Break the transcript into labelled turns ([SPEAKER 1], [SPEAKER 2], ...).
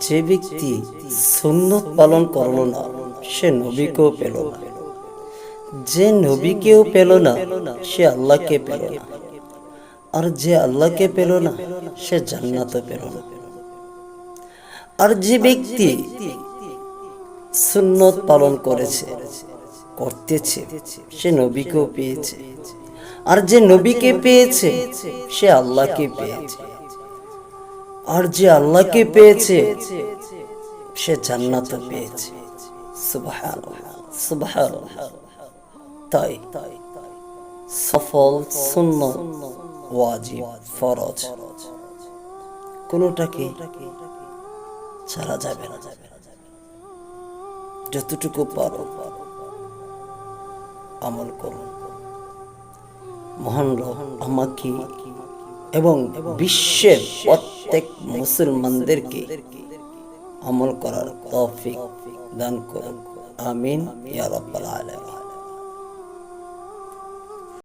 [SPEAKER 1] যে ব্যক্তি সুন্নত পালন করল না সে নবীকেও পেল না, যে নবীকেও পেল না সে আল্লাহকে পেল না, আর যে আল্লাহকে পেল না সে জান্নাতও পেল না। আর যে ব্যক্তি সুন্নত পালন করতেছে সে নবীকেও পেয়েছে, আর যে নবীকে পেয়েছে সে আল্লাহকে পেয়েছে, আর যে আল্লাহকে পেয়েছে সে জান্নাত পেয়েছে। সুবহানাল্লাহ, সুবহানাল্লাহ। তাই সফল, সুন্নত, ওয়াজিব, ফরজ কোনোটাকে ছাড়া যাবে না। যতটুকু পারো আমল করুন। মহান রব আমাকে এবং বিশ্বের প্রত্যেক মুসলমানদেরকে আমল করার তৌফিক দান করুন। আমিন ইয়া রাব্বাল আলামিন।